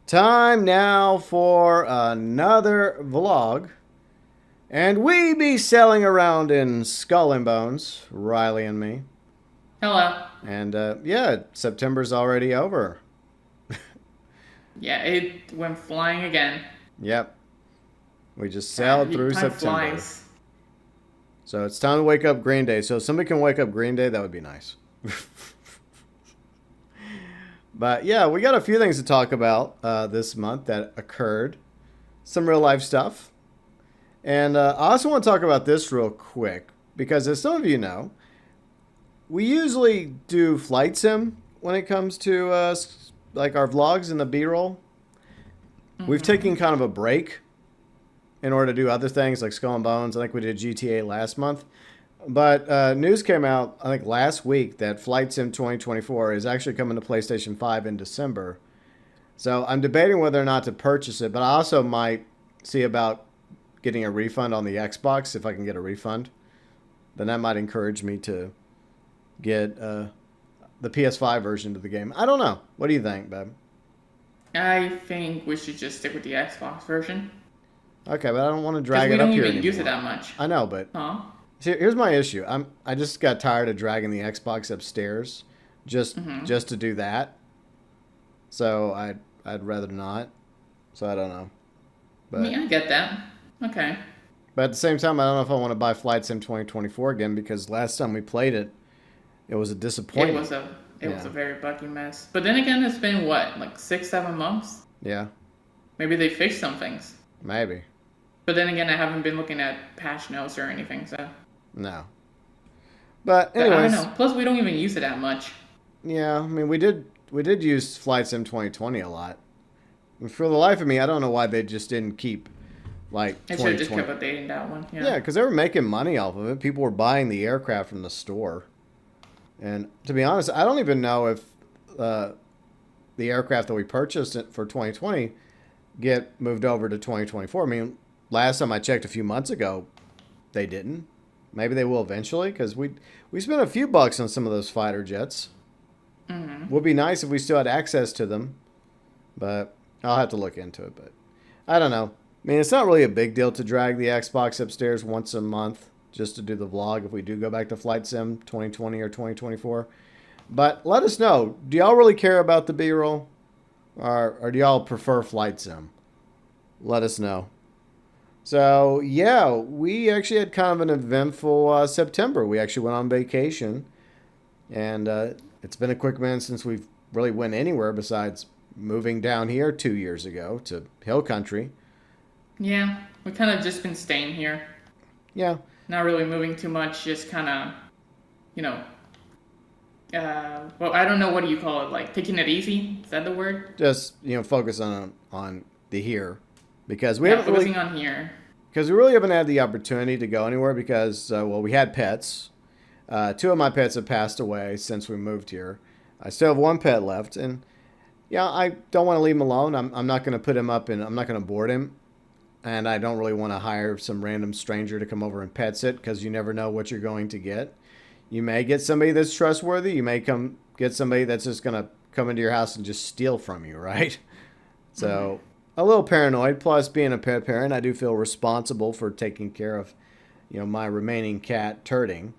Time now for another vlog. And we be sailing around in Skull and Bones, Riley and me. Hello. And yeah, September's already over. Yeah, it went flying again. Yep, we just sailed through Time September. flies. So it's time to wake up Green Day. So if somebody can wake up Green Day, that would be nice. But yeah, we got a few things to talk about this month that occurred. Some real life stuff. And I also want to talk about this real quick because, as some of you know, we usually do flight sim when it comes to like our vlogs and the B-roll. We've taken kind of a break in order to do other things like Skull and Bones. I think we did GTA last month. But news came out, I think, last week that Flight Sim 2024 is actually coming to PlayStation 5 in December. So I'm debating whether or not to purchase it, but I also might see about getting a refund on the Xbox if I can get a refund. Then that might encourage me to get the PS5 version of the game. I don't know. What do you think, babe? I think we should just stick with the Xbox version. Okay, but I don't want to Because drag we it up don't here even use it anymore. that much. I know, but Huh? see, here's my issue. I just got tired of dragging the Xbox upstairs just Mm-hmm. just to do that. So I'd rather not. So I don't know. But Yeah, I get that. Okay. at the same time, I don't know if I want to buy Flight Sim 2024 again because last time we played it, it was a It disappointment. was a it was Yeah. a very buggy mess. But then again, it's been what, like 6, 7 months? Yeah. Maybe they fixed some things. Maybe. But then again, I haven't been looking at patch notes or anything, so. No. But But I don't anyways, know. Plus, we don't even use it that much. yeah, I mean we did use Flight Sim 2020 a lot. And for the life of me, I don't know why they just didn't keep like I should have just 2020. kept updating that one. Yeah, Yeah. because they were making money off of it. People were buying the aircraft from the store. And to be honest, I don't even know if uh, the aircraft that we purchased for 2020 get moved over to 2024. I mean, last time I checked a few months ago, they didn't. Maybe they will eventually because we spent a few bucks on some of those fighter jets. Would be nice if we still had access to them, but I'll have to look into it. But I don't know. I mean, it's not really a big deal to drag the Xbox upstairs once a month just to do the vlog if we do go back to Flight Sim 2020 or 2024. But let us know. Do y'all really care about the B-roll? Or do y'all prefer Flight Sim? Let us know. So, yeah, we actually had kind of an eventful September. We actually went on vacation. And it's been a quick minute since we've really went anywhere besides moving down here 2 years ago to Hill Country. Yeah. We kind of just been staying here. Yeah, Not really moving too much. Just kind of, you know, well, I don't know, what do you call it? Like taking it easy? Is that the word? just focus on the here because we Yeah, haven't focusing really on here. because we really haven't had the opportunity to go anywhere because well we had pets. Two of my pets have passed away since we moved here. I still have one pet left, and yeah, I don't want to leave him alone. I'm not going to put him up and I'm not going to board him. And I don't really want to hire some random stranger to come over and pet sit because you never know what you're going to get. You may get somebody that's trustworthy. You may come get somebody that's just going to come into your house and just steal from you, right? So a little paranoid. Plus, being a pet parent, I do feel responsible for taking care of, my remaining cat, Turding.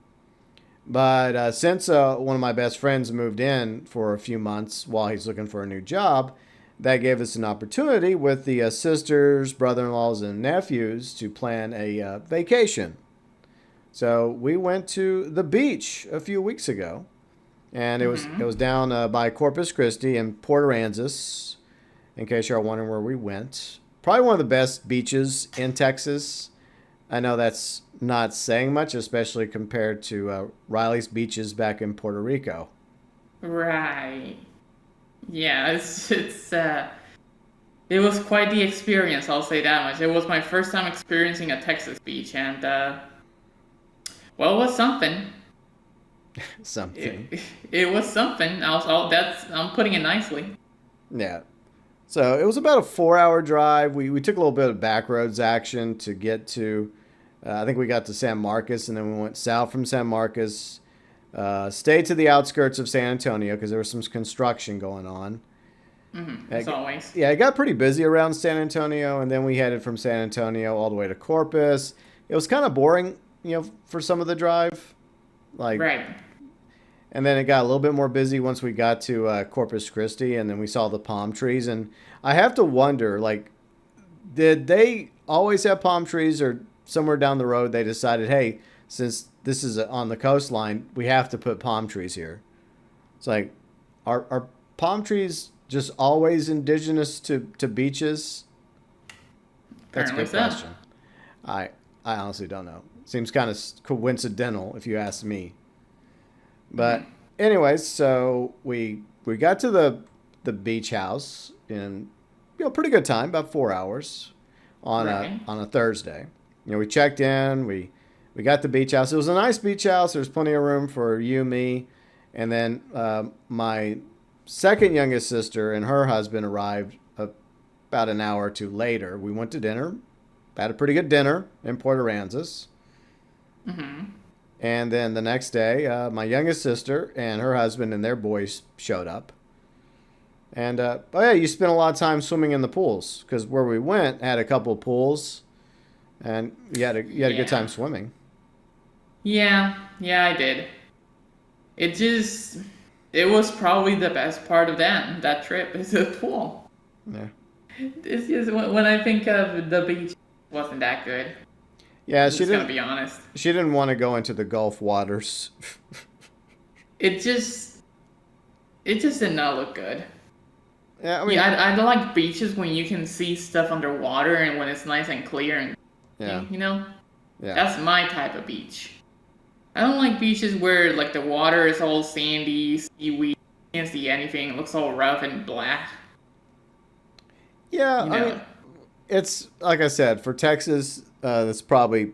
But since one of my best friends moved in for a few months while he's looking for a new job, that gave us an opportunity with the sisters, brother in laws, and nephews to plan a vacation. So we went to the beach a few weeks ago, and it was down by Corpus Christi and Port Aransas. In case you're wondering where we went, probably one of the best beaches in Texas. I know that's not saying much, especially compared to Riley's beaches back in Puerto Rico. Right. Yeah, it was quite the experience, I'll say that much. It was my first time experiencing a Texas beach, and well, it was something. Something. It was something. I'm putting it nicely. Yeah. So it was about a 4 hour drive. We took a little bit of back roads action to get to, I think we got to San Marcos, and then we went south from San Marcos, stayed to the outskirts of San Antonio because there was some construction going on. As always. Yeah, it got pretty busy around San Antonio, and then we headed from San Antonio all the way to Corpus. It was kind of boring, for some of the drive. Like, Right. and then it got a little bit more busy once we got to Corpus Christi, and then we saw the palm trees. And I have to wonder, like, did they always have palm trees, or somewhere down the road they decided, hey, since this is on the coastline, we have to put palm trees here? It's like, are palm trees just always indigenous to beaches? That's a Apparently good so. question. I I honestly don't know. Seems kind of coincidental, if you ask me. But anyways, so we got to the beach house in pretty good time, about 4 hours on Right. a Thursday. We checked in. We got the beach house. It was a nice beach house. There's plenty of room for you, me, and then my second youngest sister and her husband arrived about an hour or two later. We went to dinner. Had a pretty good dinner in Port Aransas. And then the next day, my youngest sister and her husband and their boys showed up. And oh yeah, you spent a lot of time swimming in the pools because where we went had a couple of pools, and you had a good time Yeah. swimming. Yeah, I did. It was probably the best part of that trip is the pool. Yeah, It's just when I think of the beach, it wasn't that good. yeah. I'm just gonna be honest. She didn't want to go into the Gulf waters. It just it just did not look good. Yeah, I Yeah, mean, I like beaches when you can see stuff underwater and when it's nice and clear and yeah, you know, yeah, that's my type of beach. I don't like beaches where like the water is all sandy, seaweed, you can't see anything, it looks all rough and black. yeah. You I mean, know, it's like I said, for Texas, that's probably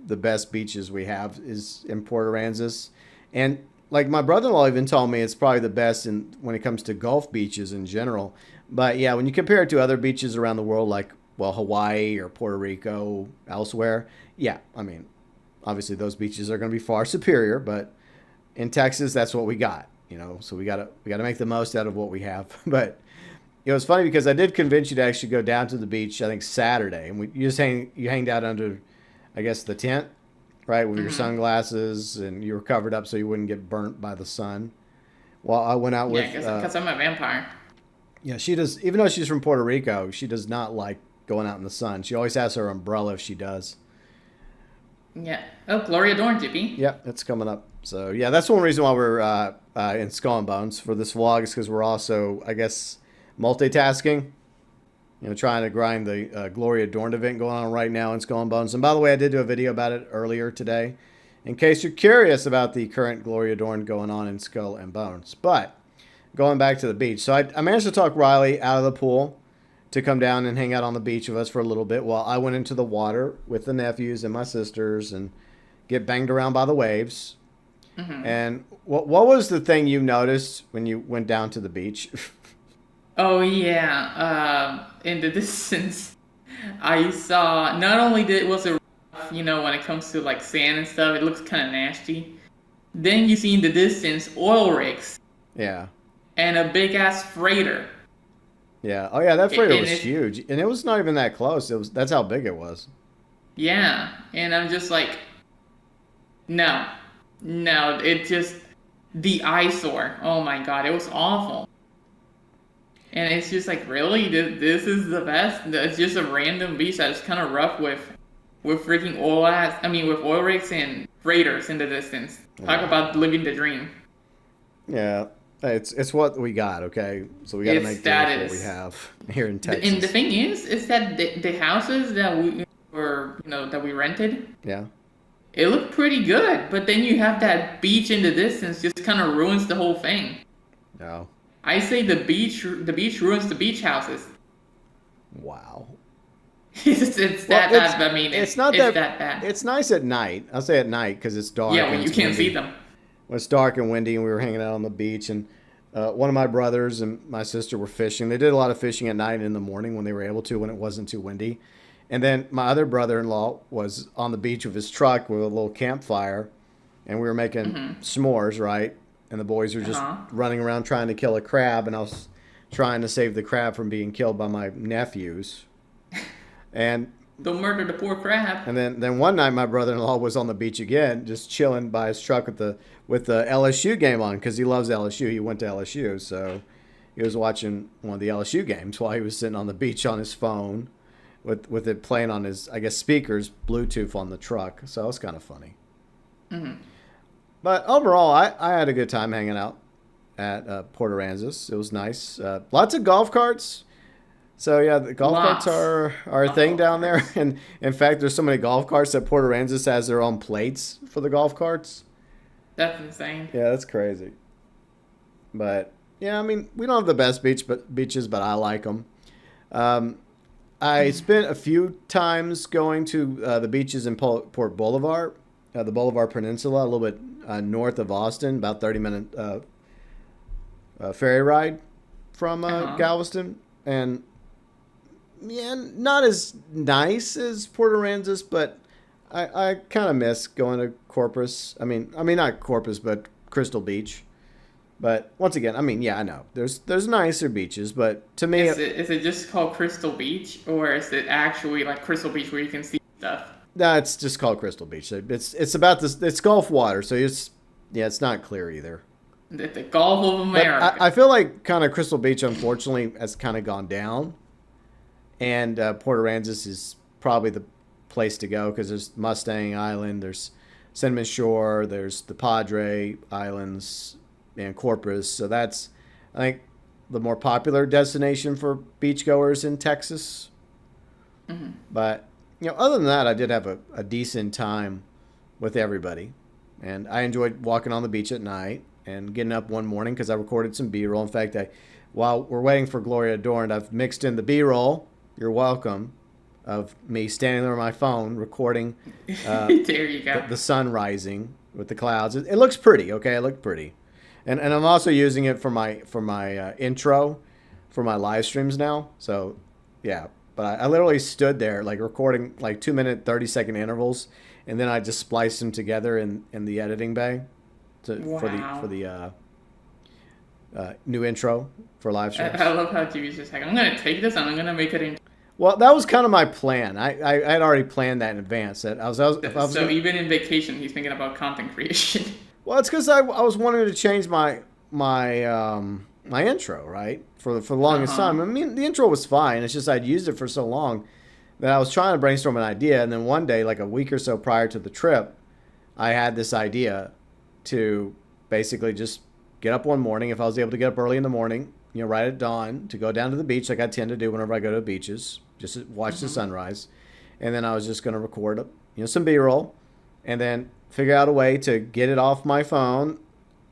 the best beaches we have is in Port Aransas, and like my brother-in-law even told me it's probably the best in when it comes to Gulf beaches in general. But yeah, when you compare it to other beaches around the world, like Hawaii or Puerto Rico, elsewhere, yeah, I mean, obviously those beaches are going to be far superior. But in Texas, that's what we got, So we gotta make the most out of what we have. But it was funny because I did convince you to actually go down to the beach. I think Saturday, and you hanged out under, I guess, the tent, right, with your sunglasses, and you were covered up so you wouldn't get burnt by the sun. Well, I went out yeah, with, because I'm a vampire. yeah, she does. Even though she's from Puerto Rico, she does not like going out in the sun. She always has her umbrella if she does. Yeah. Oh, Gloria Dorn, Jippy. Yep, it's coming up. So yeah, that's one reason why we're in Skull and Bones for this vlog is because we're also, I guess, multitasking. Trying to grind the Gloria Dorn event going on right now in Skull and Bones. And by the way, I did do a video about it earlier today, in case you're curious about the current Gloria Dorn going on in Skull and Bones. But going back to the beach, so I managed to talk Riley out of the pool to come down and hang out on the beach with us for a little bit while I went into the water with the nephews and my sisters and get banged around by the waves. And what was the thing you noticed when you went down to the beach? Oh yeah. In the distance, I saw not only did was it rough, when it comes to like sand and stuff, it looks kind of nasty. Then you see in the distance oil rigs Yeah. and a big ass freighter. Yeah. Oh yeah, that freighter And was it, huge, and it was not even that close. That's how big it was. yeah, and I'm just like, no, no, it just the eyesore. Oh my god, it was awful. And it's just like, really, this is the best. It's just a random beach that's kind of rough with freaking with oil rigs and freighters in the distance. Talk Yeah. about living the dream. Yeah. Hey, it's what we got, okay? So we got to It's make do that with what we is. have here in And the Texas. thing is that the houses that we were, that we rented, Yeah. it looked pretty good. But then you have that beach in the distance, just kind of ruins the whole thing. No. I say the beach ruins the beach houses. Wow. It's Well, that bad. I mean, it's not it's that that bad. it's nice at night. I'll say at night because it's dark Yeah, and when you it's can't see windy. them. When it's dark and windy, and we were hanging out on the beach, and one of my brothers and my sister were fishing. They did a lot of fishing at night and in the morning when they were able to, when it wasn't too windy. And then my other brother-in-law was on the beach with his truck with a little campfire, and we were making s'mores, right? And the boys were just Uh-huh. running around trying to kill a crab, and I was trying to save the crab from being killed by my nephews. And Don't murder the poor crab. then one night my brother-in-law was on the beach again, just chilling by his truck with the LSU game on because he loves LSU. He went to LSU, so he was watching one of the LSU games while he was sitting on the beach on his phone with it playing on his, I guess, speakers, Bluetooth on the truck. So it was kind of funny. Hmm. But overall, I had a good time hanging out at Port Aransas. It was nice. Lots of golf carts. So yeah, the golf carts Lots are a of thing golf down there, carts. and in fact, there's so many golf carts that Port Aransas has their own plates for the golf carts. That's insane. Yeah, that's crazy. But yeah, I mean, we don't have the best beaches, but I like them. I spent a few times going to the beaches in Port Boulevard, the Boulevard Peninsula, a little bit north of Austin, about 30-minute ferry ride from Uh-huh. Galveston, and yeah, not as nice as Port Aransas, but I kind of miss going to Corpus. I mean not Corpus, but Crystal Beach. But once again, I mean, yeah, I know there's nicer beaches, but to me, Is it just called Crystal Beach, or is it actually like Crystal Beach where you can see stuff? no, it's just called Crystal Beach. It's about this. It's Gulf water, so it's not clear either. The Gulf of But America. I feel like kind of Crystal Beach, unfortunately, has kind of gone down, and Port Aransas is probably the place to go because there's Mustang Island, there's Cinnamon Shore, there's the Padre Islands, and Corpus. So that's, I think, the more popular destination for beachgoers in Texas. Hmm. But other than that, I did have a decent time with everybody, and I enjoyed walking on the beach at night and getting up one morning because I recorded some B-roll. In fact, while we're waiting for Gloria Adorned, I've mixed in the B-roll. You're welcome. Of me standing there on my phone recording There you go. the sun rising with the clouds. It looks pretty. Okay, it looked pretty, and I'm also using it for my intro for my live streams now. So yeah, but I literally stood there like recording like 2 minute 30-second intervals, and then I just spliced them together in the editing bay for Wow. the new intro for live I streams. love how TV's just like, I'm gonna take this and I'm gonna make it Well, that was kind of my plan. I had already planned that in advance. That if I into. was So gonna, even in vacation, he's thinking about content creation. well, it's because I was wanting to change my intro, right, for the Uh longest huh. time. I mean, the intro was fine. It's just I'd used it for so long that I was trying to brainstorm an idea, and then one day, like a week or so prior to the trip, I had this idea to basically just get up one morning. If I was able to get up early in the morning, right at dawn, to go down to the beach like I tend to do whenever I go to the beaches, just to watch the Hmm. sunrise, and then I was just going to record, some B-roll, and then figure out a way to get it off my phone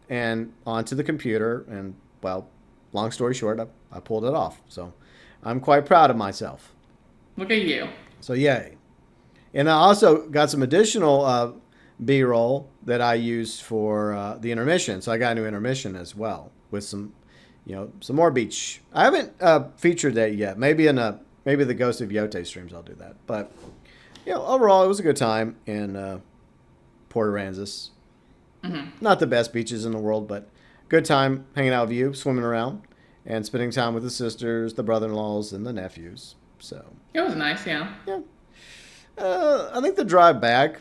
and onto the computer. And well, long story short, I pulled it off. So I'm quite proud of myself. Look at you. So yay! And I also got some additional B-roll that I used for the intermission. So I got a new intermission as well with some more beach. I haven't featured that yet. Maybe the Ghost of Yōtei streams I'll do that. But overall it was a good time in Port Aransas. Hmm. Not the best beaches in the world, but good time hanging out with you, swimming around, and spending time with the sisters, the brother-in-laws, and the nephews. So It was nice, yeah. yeah, I think the drive back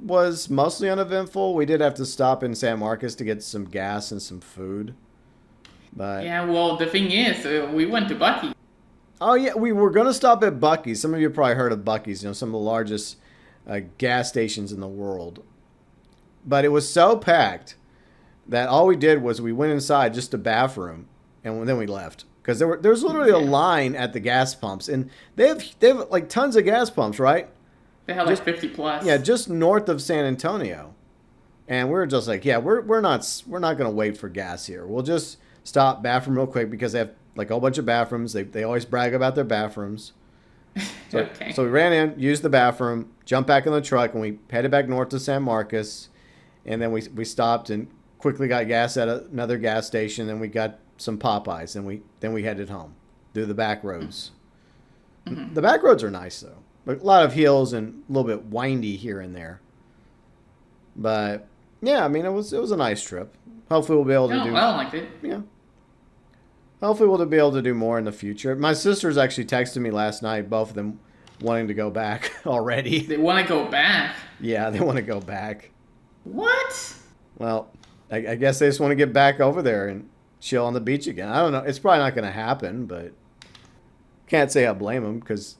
was mostly uneventful. We did have to stop in San Marcos to get some gas and some food. But Yeah, well, the thing is, we went to Bucky. oh yeah, we were gonna stop at Bucky's. Some of you probably heard of Bucky's. Some of the largest gas stations in the world. But it was so packed that all we did was we went inside just a bathroom, and then we left because there was literally a Yeah. line at the gas pumps, and they have like tons of gas pumps, right? They had like Just 50 yeah, plus. just north of San Antonio. And we were just like, yeah, we're not gonna wait for gas here. We'll just stop bathroom real quick because they have like a whole bunch of bathrooms. They always brag about their bathrooms. So Okay. so we ran in, used the bathroom, jumped back in the truck, and we headed back north to San Marcos. And then we stopped and quickly got gas at another gas station. Then we got some Popeyes, and we headed home through the back roads. Hmm. The back roads are nice though, but a lot of hills and a little bit windy here and there. But yeah, I mean it was a nice trip. Hopefully we'll be able to No, do I liked it. yeah. hopefully we'll be able to do more in the future. My sisters actually texted me last night, both of them wanting to go back already. They want to go back. Yeah, they want to go back. What? Well, I guess they just want to get back over there and chill on the beach again. I don't know. It's probably not going to happen, but can't say I blame them because,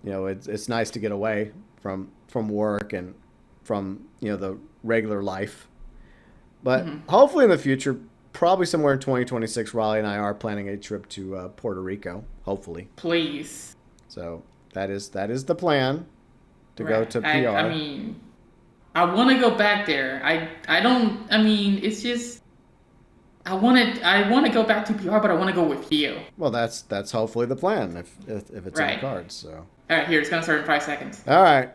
it's nice to get away from work and from, the regular life. But hopefully in the future, probably somewhere in 2026, Raleigh and I are planning a trip to Puerto Rico, hopefully. Please. So that is the plan to go to PR. I mean, I want to go back there. I don't. I mean, it's just. I want to go back to PR, but I want to go with you. Well, that's hopefully the plan if it's in the cards. So. All right, here it's gonna start in 5 seconds. All right,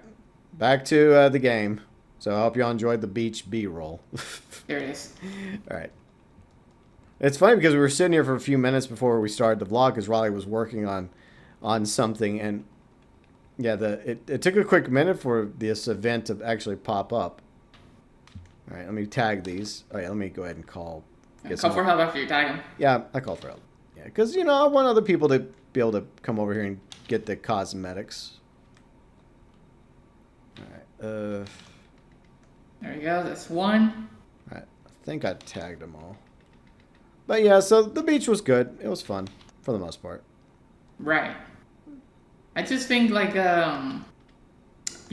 back to the game. So I hope y'all enjoyed the beach B-roll. There it is. All right. It's funny because we were sitting here for a few minutes before we started the vlog because Riley was working on something, and yeah, it took a quick minute for this event to actually pop up. All right, let me tag these. All right, let me go ahead and call. Call for help after you tag them. Yeah, I called for help. Yeah, because I want other people to be able to come over here and get the cosmetics. All right. There you go. That's one. All right. I think I tagged them all. But yeah, so the beach was good. It was fun for the most part. Right. I just think you're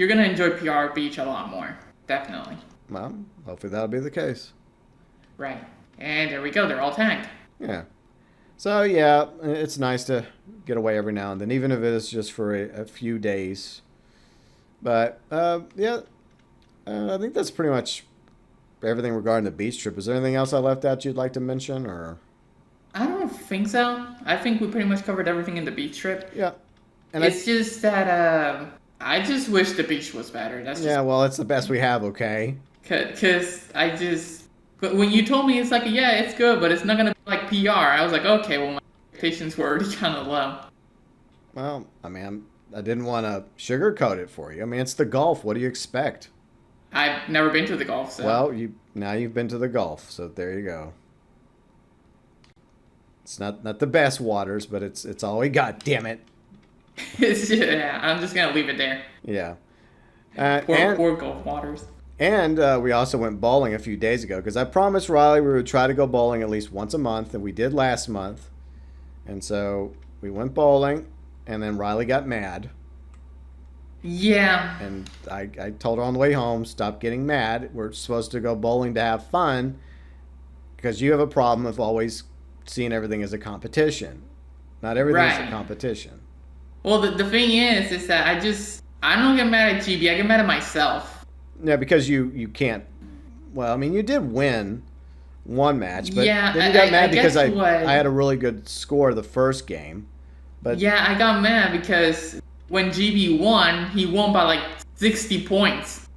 gonna enjoy PR Beach a lot more. Definitely. Well, hopefully that'll be the case. Right. And there we go. They're all tagged. Yeah. So yeah, it's nice to get away every now and then, even if it is just for a few days. But yeah, I think that's pretty much everything regarding the beach trip. Is there anything else I left out you'd like to mention, or? I don't think so. I think we pretty much covered everything in the beach trip. Yeah. And it's just that I just wish the beach was better. That's just, yeah. Well, it's the best we have. Okay. Cause but when you told me it's like, yeah, it's good, but it's not gonna be like PR. I was like, okay, well my expectations were already kind of low. Well, I mean, I didn't want to sugarcoat it for you. I mean, it's the Gulf. What do you expect? I've never been to the Gulf, so. Well, now you've been to the Gulf, so there you go. It's not the best waters, but it's all we got. Damn it. Yeah, I'm just gonna leave it there. Yeah. Poor Gulf waters. And we also went bowling a few days ago because I promised Riley we would try to go bowling at least once a month, and we did last month. And so we went bowling, and then Riley got mad. Yeah. And I told her on the way home, stop getting mad. We're supposed to go bowling to have fun because you have a problem of always seeing everything as a competition. Not everything is a competition. Well, the thing is that I don't get mad at GB. I get mad at myself. Yeah, because you can't. Well, I mean, you did win one match, but yeah, then you got mad because I had a really good score the first game. But yeah, I got mad because when GB won, he won by like 60 points.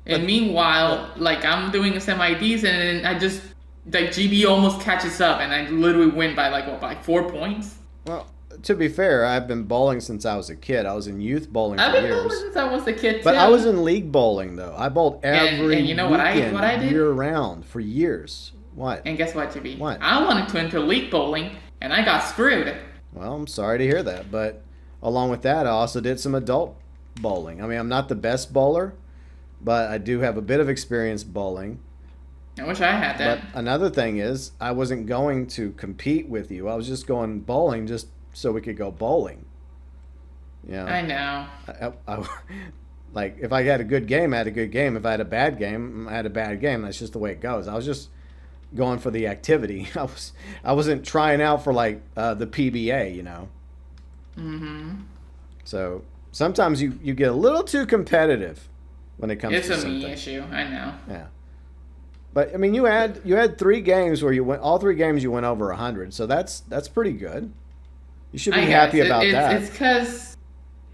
And meanwhile, like I'm doing a semi-decent, and I just GB almost catches up, and I literally win by by 4 points. Well, to be fair, I've been bowling since I was a kid. I was in youth bowling for years. I've been bowling since I was a kid too. But I was in league bowling though. I bowled every and you know what I did? Year round for years. What? And guess what, GB? What? I wanted to enter league bowling, and I got screwed. Well, I'm sorry to hear that, but along with that, I also did some adult bowling. I mean, I'm not the best bowler, but I do have a bit of experience bowling. I wish I had that. But another thing is, I wasn't going to compete with you. I was just going bowling just so we could go bowling. Yeah. I know. Like, if I had a good game, I had a good game. If I had a bad game, I had a bad game. That's just the way it goes. I was just going for the activity. I wasn't trying out for the PBA, Mm-hmm. So sometimes you get a little too competitive when it comes to something. It's a me issue. I know. Yeah. But I mean, you had 3 games where you went all 3 games you went over 100. So that's pretty good. You should be happy about that.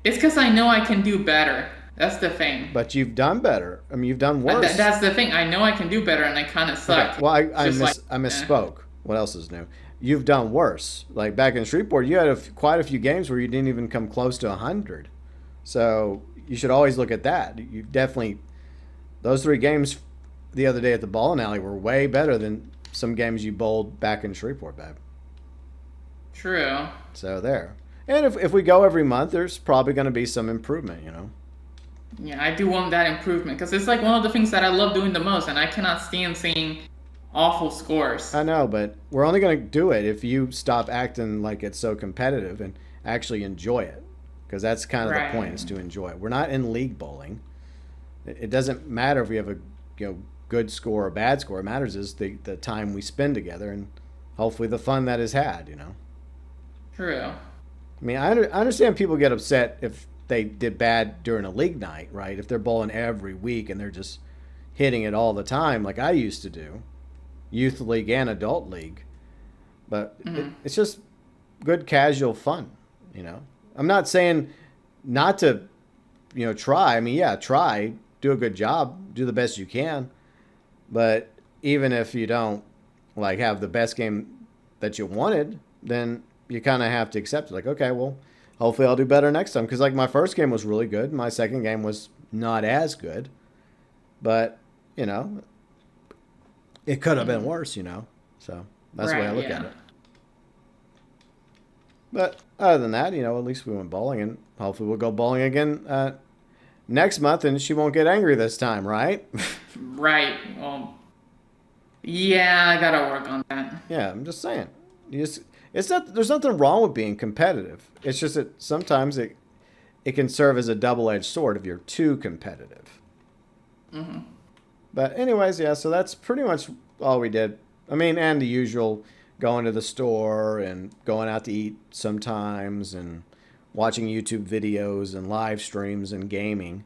It's because I know I can do better. That's the thing. But you've done better. I mean, you've done worse. That's the thing. I know I can do better, and I kind of sucked. Okay. Well, I misspoke. What else is new? You've done worse. Like back in Shreveport, you had quite a few games where you didn't even come close to 100. So you should always look at that. You definitely, those 3 games the other day at the bowling alley were way better than some games you bowled back in Shreveport, babe. True. So there. And if we go every month, there's probably going to be some improvement, you know. Yeah, I do want that improvement because it's like one of the things that I love doing the most, and I cannot stand seeing awful scores. I know, but we're only going to do it if you stop acting like it's so competitive and actually enjoy it. Because that's kind of the Right. point, is to enjoy it. We're not in league bowling. It doesn't matter if we have a good score or bad score. It matters is the time we spend together and hopefully the fun that is had, you know. True. I mean, I understand people get upset if they did bad during a league night, right? If they're bowling every week and they're just hitting it all the time, like I used to do, youth league and adult league. But it's just good casual fun, you know. I'm not saying not to, try. I mean, yeah, try, do a good job, do the best you can. But even if you don't like have the best game that you wanted, then you kind of have to accept it. Like, okay, well, hopefully I'll do better next time. Because like my first game was really good, my second game was not as good, but you know, it could have been worse. So that's the way I Right. look at Yeah. it. But other than that, at least we went bowling, and hopefully we'll go bowling again next month, and she won't get angry this time, right? Right. Well, yeah, I gotta work on that. Yeah, I'm just saying. It's not. There's nothing wrong with being competitive. It's just that sometimes it can serve as a double-edged sword if you're too competitive. But anyways, yeah. So that's pretty much all we did. I mean, and the usual going to the store and going out to eat sometimes and watching YouTube videos and live streams and gaming.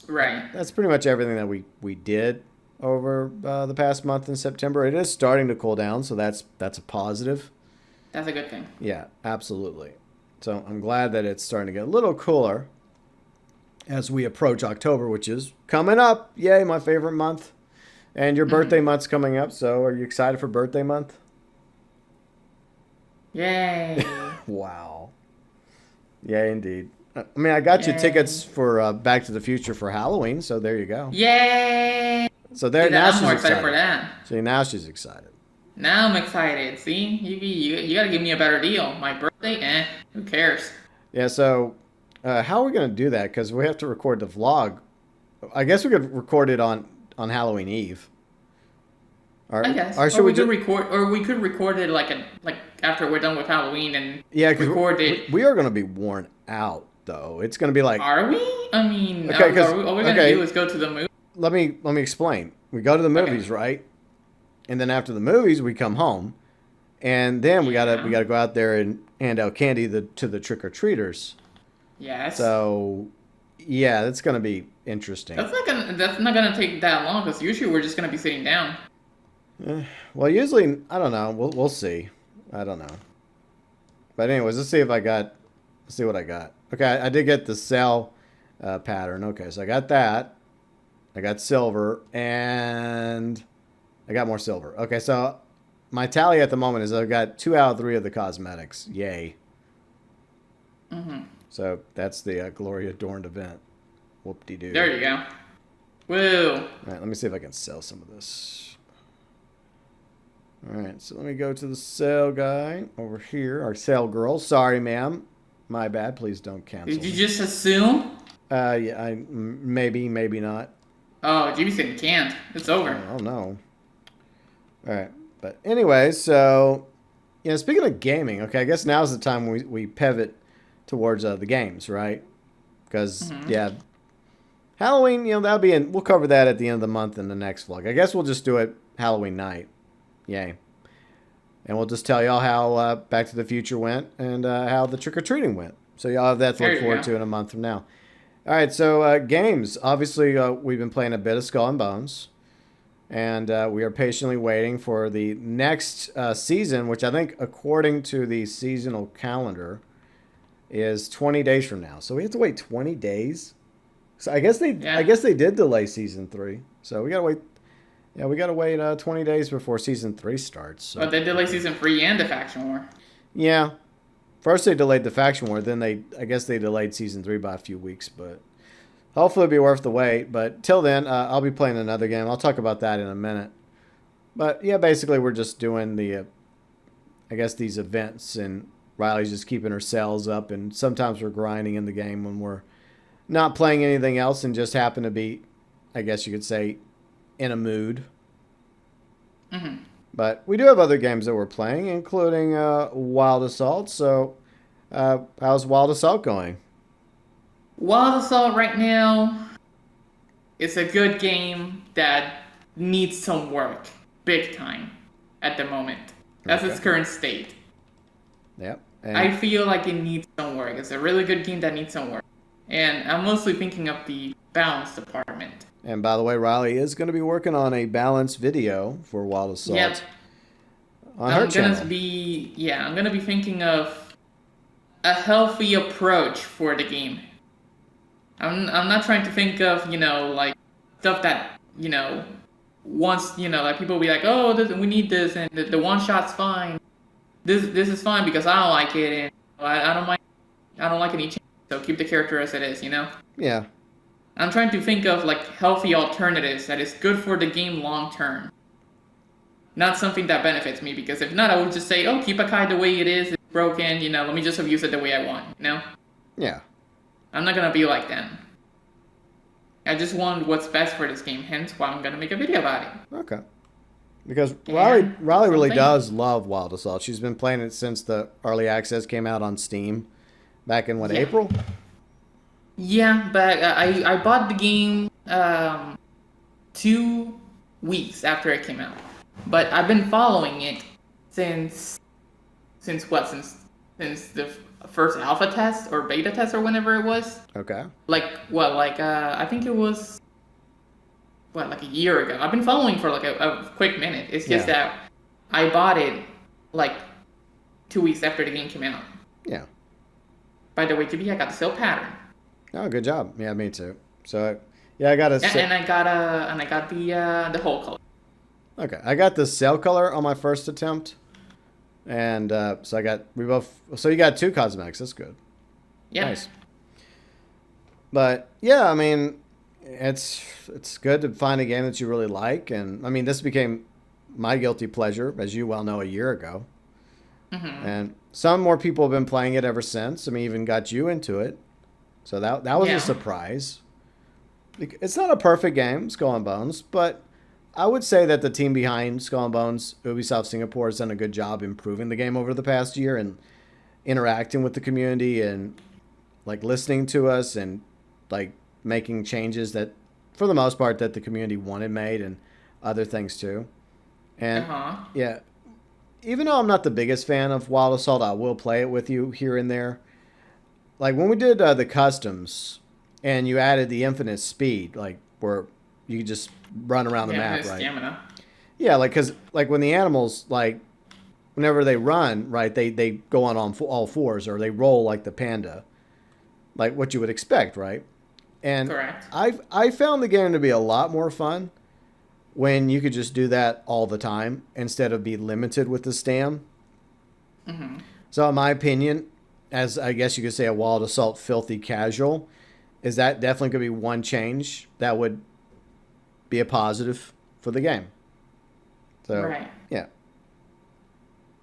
Right. That's pretty much everything that we did over the past month in September. It is starting to cool down, so that's a positive. That's a good thing. Yeah, absolutely. So I'm glad that it's starting to get a little cooler as we approach October, which is coming up. Yay, my favorite month. And your birthday month's coming up, so are you excited for birthday month? Yay. Wow. Yeah, indeed. I mean, I got you Yay. tickets for Back to the Future for Halloween, so there you go. Yay. So there, See, now I'm she's more excited excited. for that. See, now she's excited. Now I'm excited. See, you gotta give me a better deal. My birthday, who cares? Yeah, so how are we going to do that? Because we have to record the vlog. I guess we could record it on Halloween Eve. I guess. Or Or should we we could just... record, or we could record it like after we're done with Halloween and Yeah, because record it. we are going to be worn out, though. It's going to be like... Are we? I mean, Okay, because... all we're gonna Okay, do is go to the movie. let me explain. We go to the Okay. movies, right? And then after the movies, we come home. And then we Yeah. gotta go out there and hand out candy to the trick-or-treaters. Yes. So, yeah, that's going to be interesting. That's not gonna take that long because usually we're just gonna be sitting down. Well, usually, I don't know. We'll see. I don't know. But anyways, let's see what I got. Okay, I did get the cell pattern. Okay, so I got that. I got silver, and I got more silver. Okay, so my tally at the moment is I've got 2 out of 3 of the cosmetics. Yay. So that's the Glory Adorned event. Whoop-de-doo. There you go. Woo. All right, let me see if I can sell some of this. All right, so let me go to the sale guy over here, our sale girl. Sorry, ma'am. My bad. Please don't cancel Did you me. just assume? Yeah, maybe not. Oh, Jimmy said can't. It's over. Oh, no. All right, but anyway, so speaking of gaming, okay, I guess now's the time we pivot towards the games, right? Because yeah, Halloween, that'll be in. We'll cover that at the end of the month in the next vlog. I guess we'll just do it Halloween night. Yay. And we'll just tell y'all how Back to the Future went and how the trick-or-treating went. So y'all have that to There look you forward go. to in a month from now. All right, so games. Obviously, we've been playing a bit of Skull and Bones. And we are patiently waiting for the next season, which I think, according to the seasonal calendar, is 20 days from now. So we have to wait 20 days? So I guess Yeah. they did delay season 3. So we got to wait. Yeah, we got to wait 20 days before season 3 starts. So. But they delayed season 3 and the faction war. Yeah. First they delayed the faction war, then I guess they delayed season 3 by a few weeks, but hopefully it'll be worth the wait. But till then, I'll be playing another game. I'll talk about that in a minute. But yeah, basically we're just doing the I guess, these events, and Riley's just keeping her cells up, and sometimes we're grinding in the game when we're not playing anything else and just happen to be, I guess you could say, in a mood. Hmm. But we do have other games that we're playing, including Wild Assault. So, how's Wild Assault going? Wild Assault right now is a good game that needs some work, big time, at the moment. That's Okay. its current state. Yep. I And feel like it needs some work. It's a really good game that needs some work. And I'm mostly thinking of the balance department. and by the way, Riley is going to be working on a balanced video for Wild Yep. Assault on her channel. I'm gonna be thinking of a healthy approach for the game. I'm not trying to think of, like stuff that, once, like people will be like, oh, we need this, and the one shot's fine. This is fine because I don't like it, and I don't mind. I don't like any change, so keep the character as it is. Yeah. I'm trying to think of like healthy alternatives that is good for the game long term, not something that benefits me. Because if not, I would just say, oh, keep Akai the way it is. It's broken. Let me just abuse it the way I want. Yeah. I'm not gonna be like them. I just want what's best for this game. Hence, why I'm gonna make a video about it. Okay. Because Riley And Riley really something. does love Wild Assault. She's been playing it since the early access came out on Steam back in what, Yeah. April? Yeah, but I bought the game 2 weeks after it came out. But I've been following it since what? Since the first alpha test or beta test or whenever it was. Okay. Like what? Like I think it was what, like a year ago. I've been following for like a quick minute. It's just Yeah. that I bought it like 2 weeks after the game came out. Yeah. By the way, GB, I got the sale pattern. Oh, good job. Yeah, me too. So, yeah, I got a And I got the whole color. okay. I got the cell color on my first attempt, and so we both. So you got two cosmetics. That's good. Yeah. Nice. But yeah, I mean, it's good to find a game that you really like, and I mean, this became my guilty pleasure, as you well know, a year ago, Hmm. and some more people have been playing it ever since. I mean, even got you into it, so that was a Yeah. surprise. It's not a perfect game, Skull and Bones, but I would say that the team behind Skull and Bones, Ubisoft Singapore, has done a good job improving the game over the past year and interacting with the community and like listening to us and like making changes that, for the most part, that the community wanted made and other things too. Uh And huh. yeah, even though I'm not the biggest fan of Wild Assault, I will play it with you here and there. Like when we did the customs and you added the infinite speed, like where you could just run around the Yeah, map, his right? stamina. Yeah, like because like when the animals like whenever they run, right, they go on all fours or they roll like the panda, like what you would expect, right? And Correct. I found the game to be a lot more fun when you could just do that all the time instead of be limited with the stam. Hmm. So in my opinion, as I guess you could say a Wild Assault filthy casual, is that definitely could be one change that would be a positive for the game. So Right. yeah,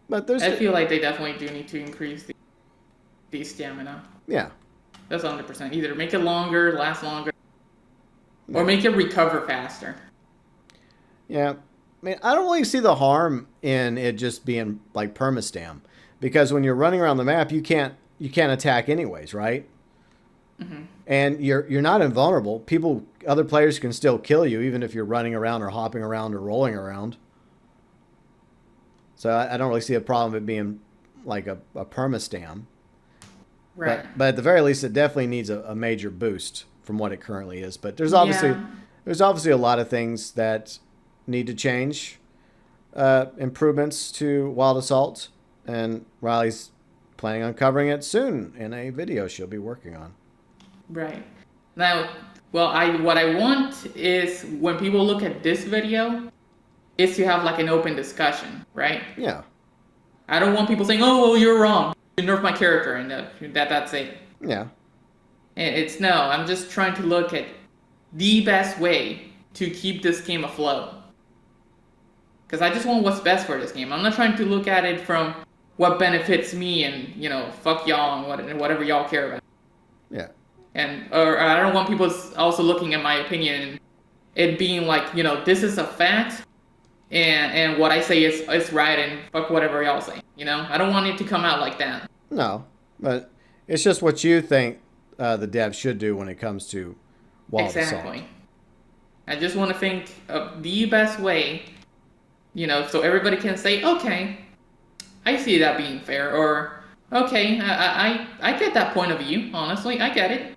but there's I feel like they definitely do need to increase the stamina. yeah, That's 100%. Either make it longer, last longer, or yeah, make it recover faster. yeah. I mean, I don't really see the harm in it just being like permastam, because when you're running around the map, you can't attack anyways, right? Hmm. And you're not invulnerable. Other players can still kill you even if you're running around or hopping around or rolling around. So I don't really see a problem with it being like a permastam. Right. But at the very least, it definitely needs a major boost from what it currently is. But there's obviously a lot of things that need to change. Improvements to Wild Assault, and Riley's planning on covering it soon in a video she'll be working on. Right. Now, well, what I want is when people look at this video, is to have like an open discussion, right? Yeah, I don't want people saying, "Oh, well, you're wrong. You nerfed my character," and that's it. yeah, It's no. I'm just trying to look at the best way to keep this game afloat. Because I just want what's best for this game. I'm not trying to look at it from what benefits me, and fuck y'all and whatever y'all care about. Yeah. And or I don't want people also looking at my opinion and it being like, this is a fact, and what I say is right, and fuck whatever y'all say. I don't want it to come out like that. No, but it's just what you think the devs should do when it comes to Wild Assault. Exactly. I just want to think of the best way, so everybody can say, okay, I see that being fair, or okay, I get that point of view. Honestly, I get it.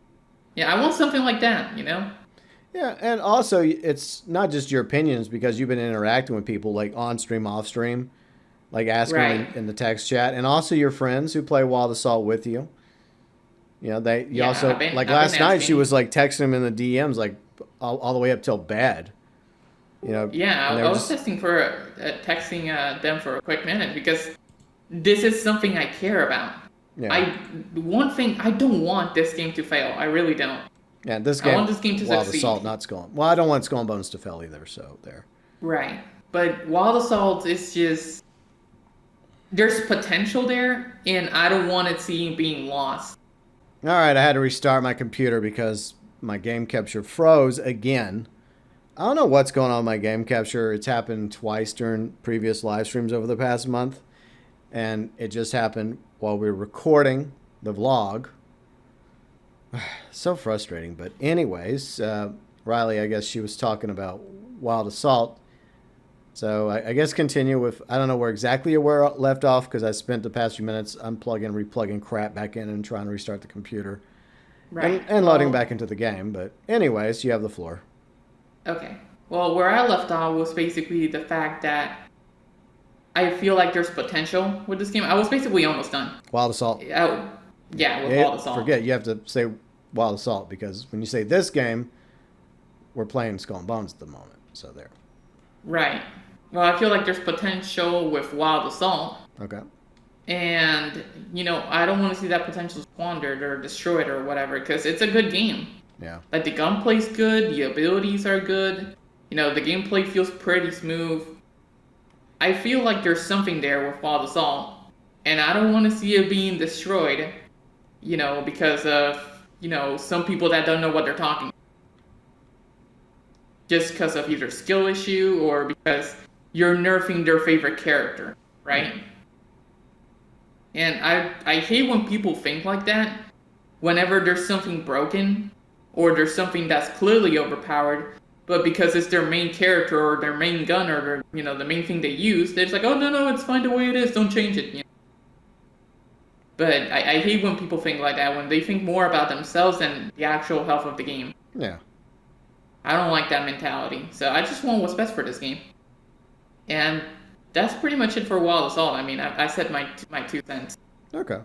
Yeah, I want something like that. Yeah, and also it's not just your opinions because you've been interacting with people like on stream, off stream, like asking them Right. in the text chat, and also your friends who play Wild Assault with you. You Yeah, also like I've been last night she asking. was like texting him in the DMs like all the way up till bed. Yeah, And they I were was just texting them for a quick minute because this is something I care about. yeah. I One thing, I don't want this game to fail. I really don't. Yeah, this I want game this game to Wild Assault succeed. not Skull. Well, I don't want Skull and Bones to fail either, so there. Right. But Wild Assault is just there's potential there, and I don't want it seeing being lost. All right, I had to restart my computer because my game capture froze again. I don't know what's going on with my game capture. It's happened twice during previous live streams over the past month, and it just happened while we were recording the vlog. So frustrating, but anyways, Riley, I guess she was talking about Wild Assault. So I guess continue with, I don't know where exactly you were left off because I spent the past few minutes unplugging, replugging crap back in and trying to restart the computer Right. and loading Well, back into the game. But anyways, you have the floor. okay. Well, where I left off was basically the fact that I feel like there's potential with this game. I was basically almost done. Wild Assault. Oh, yeah, with Wild Assault. Forget, you have to say Wild Assault because when you say this game, we're playing Skull and Bones at the moment. So there. Right. Well, I feel like there's potential with Wild Assault, Okay. and I don't want to see that potential squandered or destroyed or whatever, because it's a good game. Yeah. Like the gunplay's good, the abilities are good, the gameplay feels pretty smooth. I feel like there's something there with Wild Assault, and I don't want to see it being destroyed, because of some people that don't know what they're talking about. Just because of either skill issue or because you're nerfing their favorite character, right? And I hate when people think like that. Whenever there's something broken, or there's something that's clearly overpowered, but because it's their main character or their main gun or the main thing they use, they're just like, oh no, it's fine the way it is, don't change it. But I hate when people think like that, when they think more about themselves than the actual health of the game. Yeah. I don't like that mentality. So I just want what's best for this game. And that's pretty much it for Wild Assault. I mean, I said my 2 cents. Okay.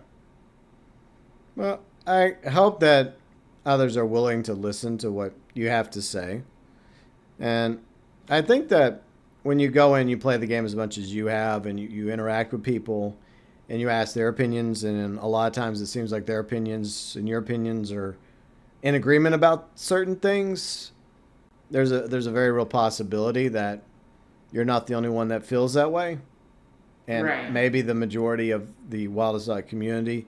Well, I hope that others are willing to listen to what you have to say. And I think that when you go in, you play the game as much as you have, and you interact with people, and you ask their opinions, and a lot of times it seems like their opinions and your opinions are in agreement about certain things. There's a very real possibility that you're not the only one that feels that way, and Right. maybe the majority of the Wild Assault community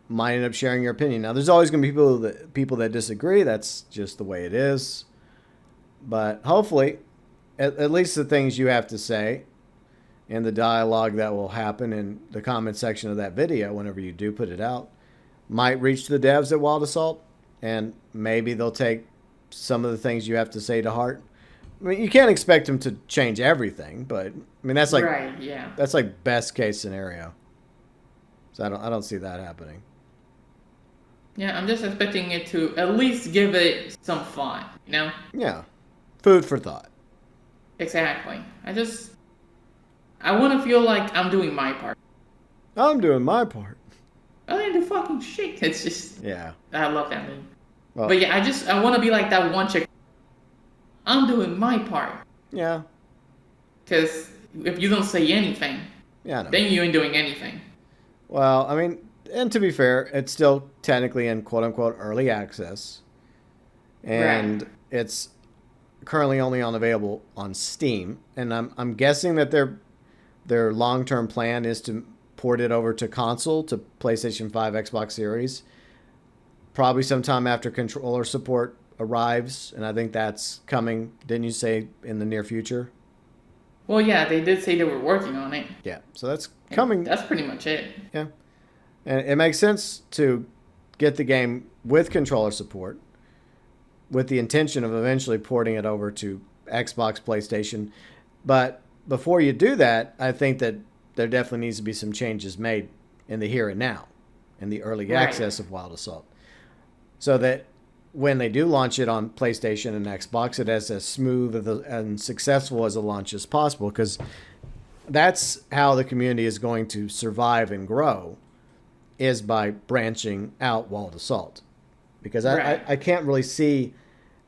might end up sharing your opinion. Now, there's always going to be people that disagree. That's just the way it is. But hopefully, at least the things you have to say and the dialogue that will happen in the comment section of that video whenever you do put it out might reach the devs at Wild Assault, and maybe they'll take some of the things you have to say to heart. I mean, you can't expect them to change everything, but I mean Right, yeah. that's like best case scenario. So I don't see that happening. Yeah, I'm just expecting it to at least give it some fun. Yeah, food for thought. Exactly. I want to feel like I'm doing my part. I'm doing my part. I didn't do fucking shit. It's just, Yeah. I love that meme. Well, But yeah, I want to be like that one chick. I'm doing my part. yeah. Because if you don't say anything, Yeah, I know. then you ain't doing anything. Well, I mean, and to be fair, it's still technically in quote unquote early access. And Right. it's currently only available on Steam. And I'm guessing that their long term plan is to port it over to console, to PlayStation 5, Xbox Series, probably sometime after controller support arrives. And I think that's coming, didn't you say, in the near future? Well, yeah, they did say they were working on it. Yeah. So that's And coming. that's pretty much it. Yeah. And it makes sense to get the game with controller support with the intention of eventually porting it over to Xbox, PlayStation. But before you do that, I think that there definitely needs to be some changes made in the here and now, in the early Right. access of Wild Assault, so that when they do launch it on PlayStation and Xbox, it is as smooth and successful as a launch as possible, because that's how the community is going to survive and grow, is by branching out Wild Assault. Because Right. I can't really see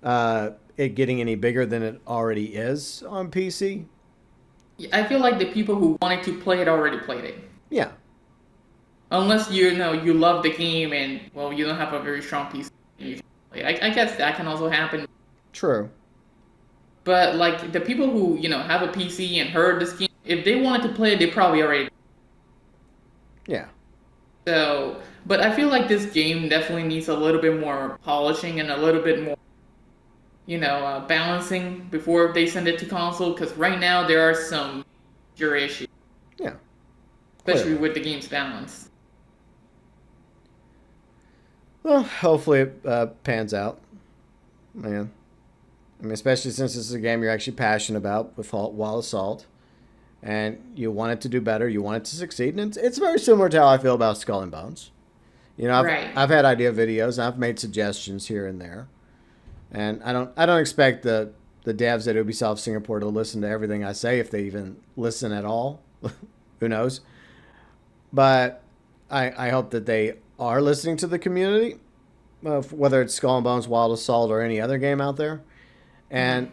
it getting any bigger than it already is on PC. I feel like the people who wanted to play it already played it. Yeah, Unless you love the game and well you don't have a very strong PC. And you can play it. I guess that can also happen. true. But like the people who have a PC and heard this game, if they wanted to play it, they probably already. Yeah, So, but I feel like this game definitely needs a little bit more polishing and a little bit more, balancing before they send it to console. Because right now there are some major issues, yeah. especially Clearly. with the game's balance. Well, hopefully it pans out, man. I mean, especially since this is a game you're actually passionate about with Wild Assault, and you want it to do better, you want it to succeed, and it's very similar to how I feel about Skull and Bones. You know, Right. I've had idea videos, and I've made suggestions here and there, and I don't expect the devs at Ubisoft Singapore to listen to everything I say, if they even listen at all. Who knows? But I hope that they are listening to the community, whether it's Skull and Bones, Wild Assault, or any other game out there. And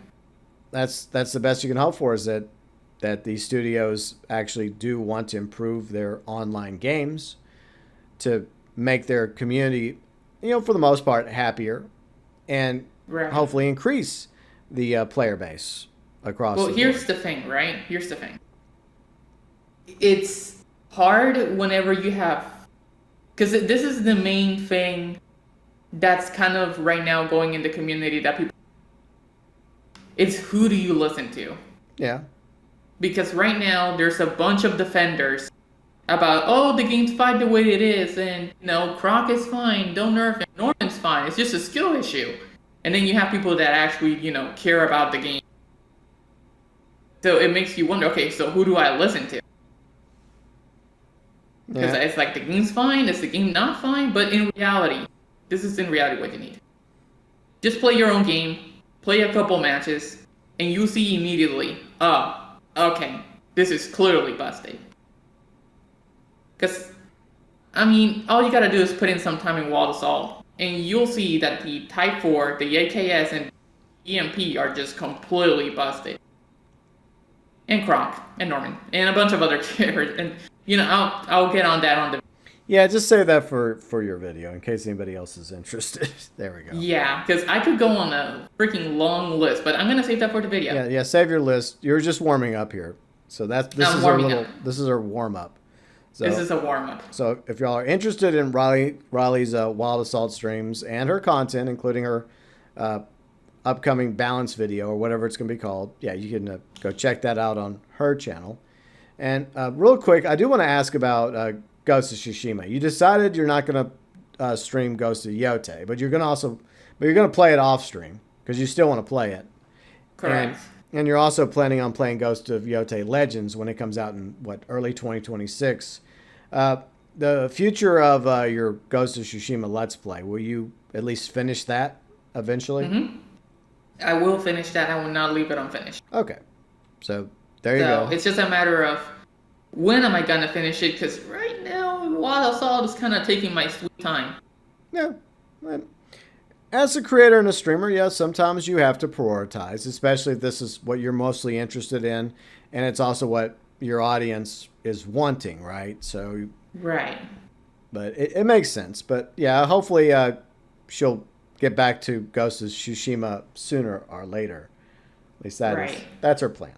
that's the best you can hope for, is that these studios actually do want to improve their online games to make their community, for the most part, happier, and Right. hopefully increase the player base across Well, the here's board. the thing, right? Here's the thing. It's hard whenever you have, because this is the main thing that's kind of right now going in the community that people. It's who do you listen to? Yeah, Because right now there's a bunch of defenders about the game's fine the way it is, and Croc is fine, don't nerf him, Norman's fine, it's just a skill issue. And then you have people that actually care about the game. So it makes you wonder, okay, so who do I listen to? Because yeah, it's like the game's fine, is the game not fine? But in reality, this is in reality what you need. Just play your own game, play a couple matches, and you see immediately, oh, okay, this is clearly busted. Because, I mean, all you gotta do is put in some time in Wild Assault, and you'll see that the Type 4, the AKS, and EMP are just completely busted. And Croc, and Norman, and a bunch of other characters. And, I'll get on that on the. yeah. Just save that for your video in case anybody else is interested. There we go. Yeah, because I could go on a freaking long list, but I'm gonna save that for the video. Yeah, yeah. Save your list. You're just warming up here, so this I'm is our warming little. up. This is our warm up. This So is a warm up. So if y'all are interested in Riley's Wild Assault streams and her content, including her uh, upcoming balance video or whatever it's going to be called, yeah, you can go check that out on her channel. And real quick, I do want to ask about Ghost of Tsushima. You decided you're not going to stream Ghost of Yōtei, but you're going to play it off stream because you still want to play it. Correct. And you're also planning on playing Ghost of Yōtei Legends when it comes out in, early 2026. The future of your Ghost of Tsushima Let's Play, will you at least finish that eventually? I will finish that. I will not leave it unfinished. Okay. So there you So go. it's just a matter of when am I gonna finish it? Because right now, Wild Assault is kind of taking my sweet time. Yeah. And as a creator and a streamer, yes, sometimes you have to prioritize, especially if this is what you're mostly interested in, and it's also what your audience is wanting, right? So, Right. but it makes sense. But yeah, hopefully she'll get back to Ghost of Tsushima sooner or later. At least Right. that's her plan.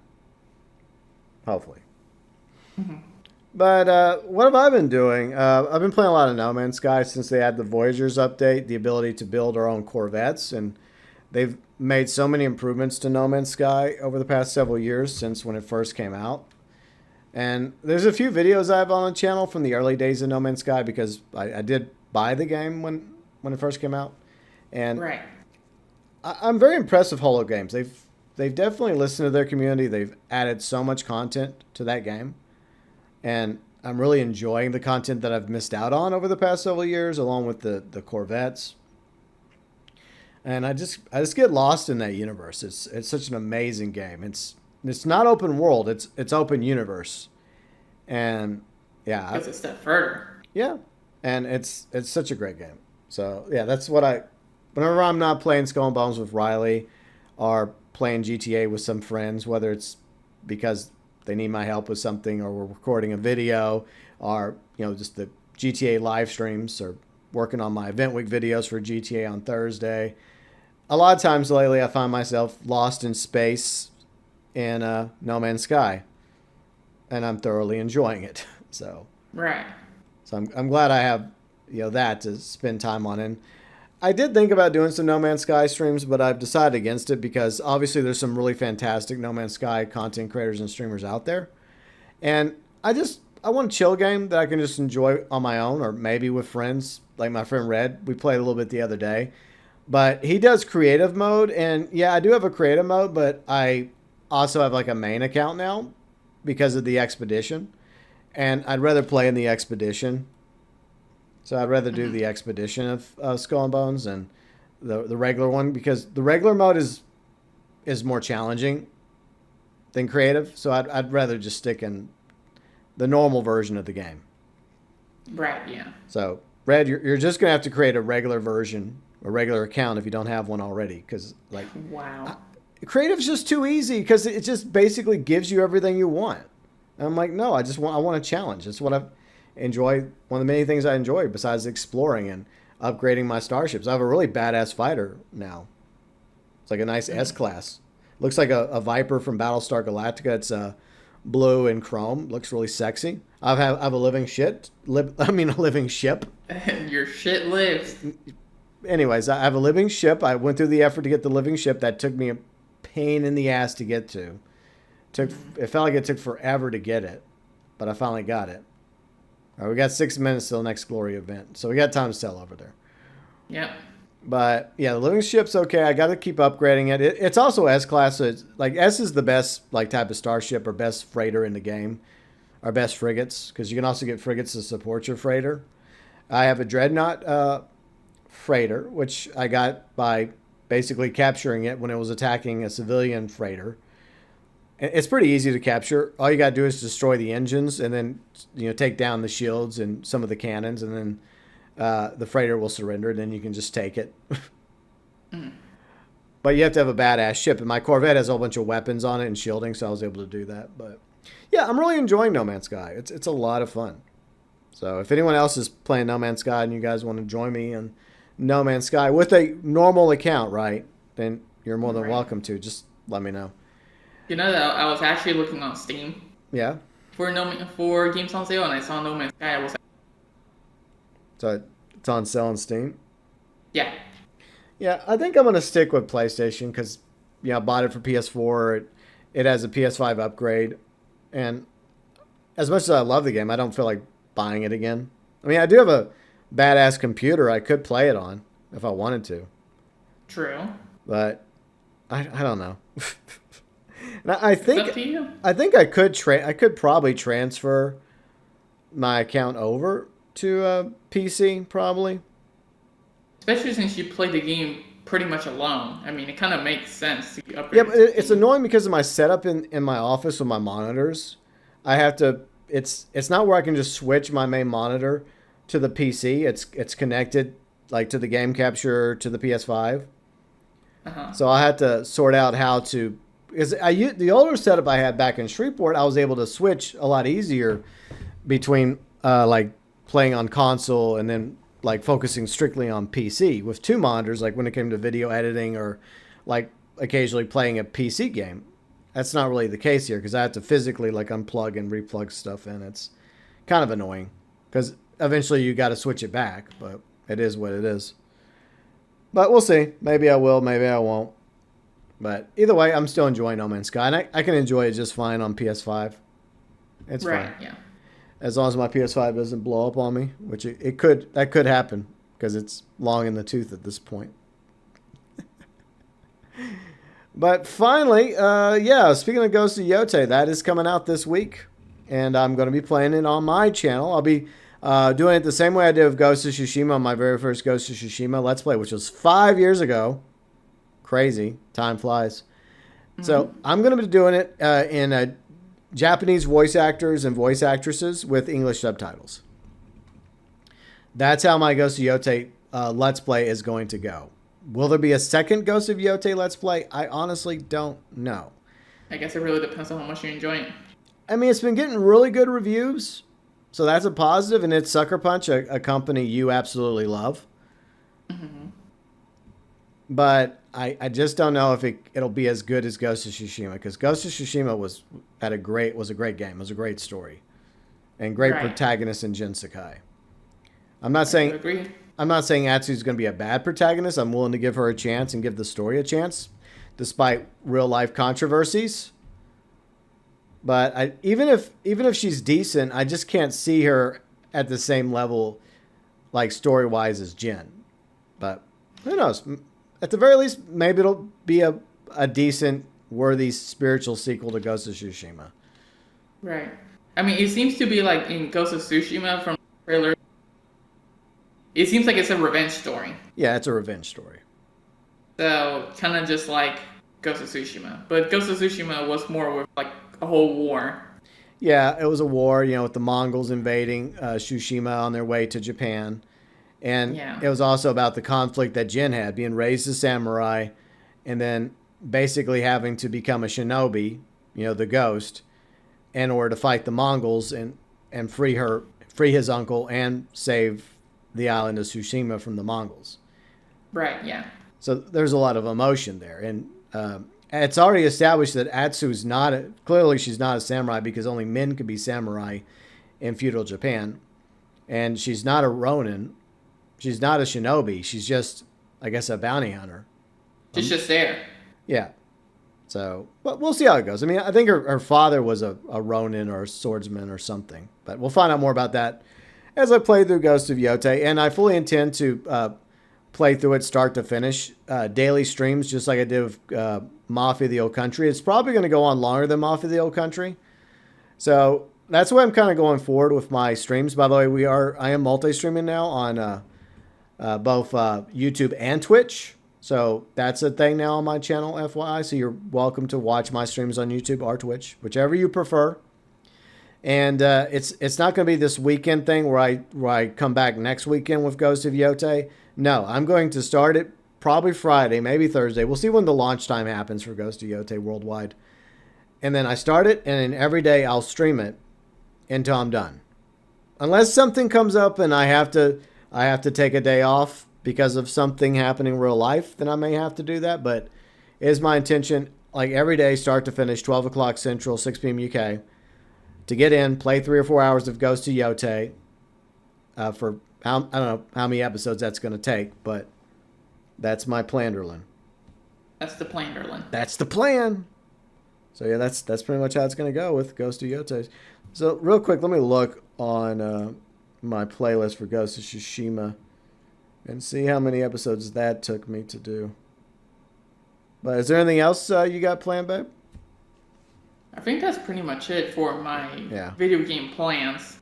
Hopefully. But what have I been doing? I've been playing a lot of No Man's Sky since they had the Voyagers update, the ability to build our own Corvettes, and they've made so many improvements to No Man's Sky over the past several years since when it first came out. And there's a few videos I have on the channel from the early days of No Man's Sky because I did buy the game when it first came out, and Right. I'm very impressed with Holo Games. They've definitely listened to their community. They've added so much content to that game, and I'm really enjoying the content that I've missed out on over the past several years, along with the Corvettes. And I just get lost in that universe. It's such an amazing game. It's not open world. It's open universe, and yeah, Goes a step further. yeah, and it's such a great game. So yeah, that's what I. Whenever I'm not playing Skull and Bones with Riley, or playing GTA with some friends, whether it's because they need my help with something, or we're recording a video, or just the GTA live streams, or working on my event week videos for GTA on Thursday. A lot of times lately, I find myself lost in space in No Man's Sky, and I'm thoroughly enjoying it. So. Right. So I'm glad I have that to spend time on. And I did think about doing some No Man's Sky streams, but I've decided against it because obviously there's some really fantastic No Man's Sky content creators and streamers out there. And I want a chill game that I can just enjoy on my own or maybe with friends, like my friend Red. We played a little bit the other day. But he does creative mode, and yeah, I do have a creative mode, but I also have like a main account now because of the expedition. And I'd rather play in the expedition. So I'd rather do the expedition of Skull and Bones and the regular one because the regular mode is more challenging than creative. So I'd rather just stick in the normal version of the game. Right. Yeah. So Red, you're just gonna have to create a regular version, a regular account if you don't have one already, because like Wow. creative's just too easy because it just basically gives you everything you want. And I'm like, no, I want a challenge. It's what I enjoy. One of the many things I enjoy besides exploring and upgrading my starships. I have a really badass fighter now. It's like a nice S class. Looks like a Viper from Battlestar Galactica. It's blue and chrome. Looks really sexy. I have a living shit. A living ship. Your shit lives. Anyways, I have a living ship. I went through the effort to get the living ship. That took me a pain in the ass to get to. It felt like it took forever to get it, but I finally got it. All right, we got 6 minutes till the next glory event, so we got time to sell over there. Yep. But yeah, the living ship's okay. I got to keep upgrading it. It's also S class, so it's like S is the best like type of starship or best freighter in the game, or best frigates, because you can also get frigates to support your freighter. I have a dreadnought freighter, which I got by basically capturing it when it was attacking a civilian freighter. It's pretty easy to capture. All you got to do is destroy the engines and then take down the shields and some of the cannons, and then the freighter will surrender, and then you can just take it. But you have to have a badass ship, and my Corvette has a whole bunch of weapons on it and shielding, so I was able to do that. But yeah, I'm really enjoying No Man's Sky. It's a lot of fun. So if anyone else is playing No Man's Sky and you guys want to join me in No Man's Sky with a normal account, right, then you're more than welcome to. Just let me know. You know that I was actually looking on Steam Yeah. for games on sale, and I saw No Man's Sky. I was like, So it's on sale on Steam. yeah. Yeah, I think I'm gonna stick with PlayStation because I bought it for PS4. It has a PS5 upgrade, and as much as I love the game, I don't feel like buying it again. I mean, I do have a badass computer I could play it on if I wanted to, True. but I don't know. And I It's up think to you. I could probably transfer my account over to PC probably. Especially since you play the game pretty much alone. I mean, it kind of makes sense to upgrade. Yeah, but it's annoying because of my setup in my office with my monitors. I have to. It's not where I can just switch my main monitor to the PC. It's connected like to the game capture to the PS5. Uh-huh. So I had to sort out how to. Because the older setup I had back in Shreveport, I was able to switch a lot easier between like playing on console and then like focusing strictly on PC with two monitors, like when it came to video editing or like occasionally playing a PC game. That's not really the case here because I have to physically like unplug and replug stuff in. kind of annoying because eventually you got to switch it back, but it is what it is. But we'll see. Maybe I will, maybe I won't. But either way, I'm still enjoying No Man's Sky, and I can enjoy it just fine on PS5. It's Right. fine. Yeah. As long as my PS5 doesn't blow up on me, which it could. That could happen because it's long in the tooth at this point. But finally, yeah, speaking of Ghost of Yōtei, that is coming out this week. And I'm going to be playing it on my channel. I'll be doing it the same way I did with Ghost of Tsushima on my very first Ghost of Tsushima Let's Play, which was 5 years ago. Crazy. Time flies. So I'm going to be doing it in Japanese voice actors and voice actresses with English subtitles. That's how my Ghost of Yōtei Let's Play is going to go. Will there be a second Ghost of Yōtei Let's Play? I honestly don't know. I guess it really depends on how much you enjoy it. I mean, it's been getting really good reviews, so that's a positive, and it's Sucker Punch, a company you absolutely love. Mm-hmm. But I just don't know if it'll be as good as Ghost of Tsushima, because Ghost of Tsushima was a great game. It was a great story, and great protagonist in Jin Sakai. I'm not saying Atsu's going to be a bad protagonist. I'm willing to give her a chance and give the story a chance, despite real life controversies. But even if she's decent, I just can't see her at the same level, like story wise, as Jin. But who knows? At the very least, maybe it'll be a decent, worthy spiritual sequel to Ghost of Tsushima. Right. I mean, it seems to be like in Ghost of Tsushima from the trailer. It seems like it's a revenge story. Yeah, it's a revenge story. So kind of just like Ghost of Tsushima, but Ghost of Tsushima was more with like a whole war. Yeah, it was a war, with the Mongols invading Tsushima on their way to Japan. And It was also about the conflict that Jin had, being raised as samurai, and then basically having to become a shinobi, the ghost, in order to fight the Mongols and free his uncle, and save the island of Tsushima from the Mongols. Right, yeah. So there's a lot of emotion there. And it's already established that Atsu's clearly she's not a samurai, because only men could be samurai in feudal Japan. And she's not a ronin. She's not a shinobi. She's just, I guess, a bounty hunter. She's just there. Yeah. So, but we'll see how it goes. I mean, I think her father was a ronin or a swordsman or something. But we'll find out more about that as I play through Ghost of Yōtei. And I fully intend to play through it start to finish. Daily streams, just like I did with Mafia the Old Country. It's probably going to go on longer than Mafia the Old Country. So that's why I'm kind of going forward with my streams. By the way, I am multi-streaming now on both YouTube and Twitch. So that's a thing now on my channel, FYI. So you're welcome to watch my streams on YouTube or Twitch, whichever you prefer. And it's not going to be this weekend thing where I come back next weekend with Ghost of Yōtei. No, I'm going to start it probably Friday, maybe Thursday. We'll see when the launch time happens for Ghost of Yōtei worldwide. And then I start it, and then every day I'll stream it until I'm done. Unless something comes up and I have to take a day off because of something happening in real life, then I may have to do that. But it is my intention, like every day, start to finish, 12 o'clock Central, 6 p.m. UK, to get in, play 3 or 4 hours of Ghost of Yōtei for, I don't know how many episodes that's going to take, but that's my plan, Derlin. That's the plan, Derlin. That's the plan. So yeah, that's pretty much how it's going to go with Ghost of Yōtei. So real quick, let me look on my playlist for Ghost of Tsushima and see how many episodes that took me to do. But is there anything else you got planned, babe? I think that's pretty much it for my video game plans.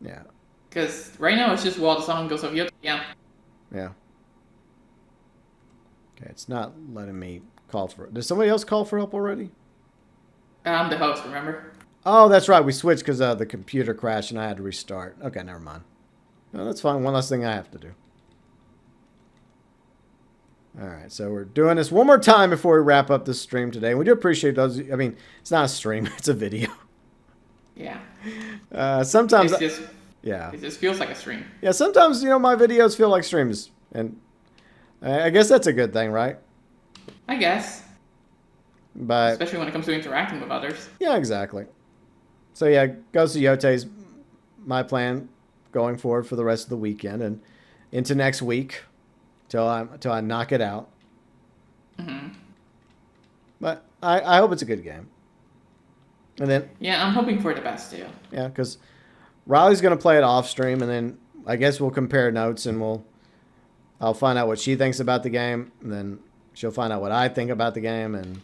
Yeah. Because right now it's just the song Ghost of Yōtei. Yeah. Yeah. Okay, it's not letting me call for it. Did somebody else call for help already? I'm the host, remember? Oh, that's right. We switched because the computer crashed and I had to restart. Okay, never mind. No, that's fine. One less thing I have to do. All right, so we're doing this one more time before we wrap up this stream today. We do appreciate those. I mean, it's not a stream; it's a video. Yeah. Sometimes, it just feels like a stream. Yeah, sometimes my videos feel like streams, and I guess that's a good thing, right? I guess. But especially when it comes to interacting with others. Yeah, exactly. So yeah, Ghost of Yōtei's my plan going forward for the rest of the weekend and into next week till I knock it out. Hmm. But I hope it's a good game. And then Yeah, I'm hoping for the best too. yeah, because Riley's gonna play it off stream, and then I guess we'll compare notes and I'll find out what she thinks about the game, and then she'll find out what I think about the game, and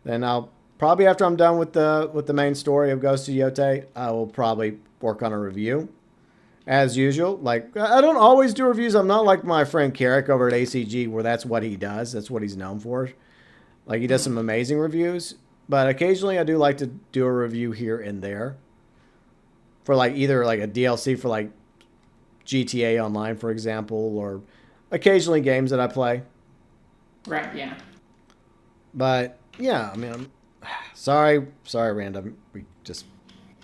then I'll probably after I'm done with the main story of Ghost of Yōtei, I will probably work on a review. As usual, like I don't always do reviews. I'm not like my friend Carrick over at ACG, where that's what he does. That's what he's known for. Like he does some amazing reviews, but occasionally I do like to do a review here and there for like either like a DLC for like GTA Online, for example, or occasionally games that I play. Right, yeah. But yeah, I mean, I'm sorry, Random.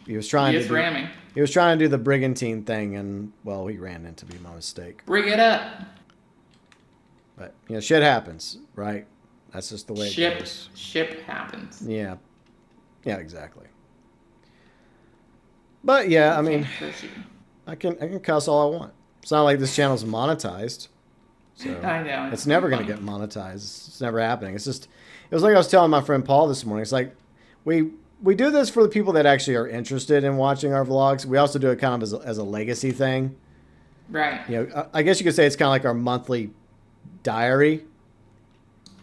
He was trying He to is do, ramming. he was trying to do the brigantine thing, and well, he ran into me my mistake. Bring it up. But shit happens, right? That's just the way it goes. Ship happens. Yeah, yeah, exactly. But yeah, I mean, I can cuss all I want. It's not like this channel's monetized, so I know. it's never gonna get monetized. It's never happening. It's just it was like I was telling my friend Paul this morning. It's like we do this for the people that actually are interested in watching our vlogs. We also do it kind of as a legacy thing. Right. I guess you could say it's kind of like our monthly diary.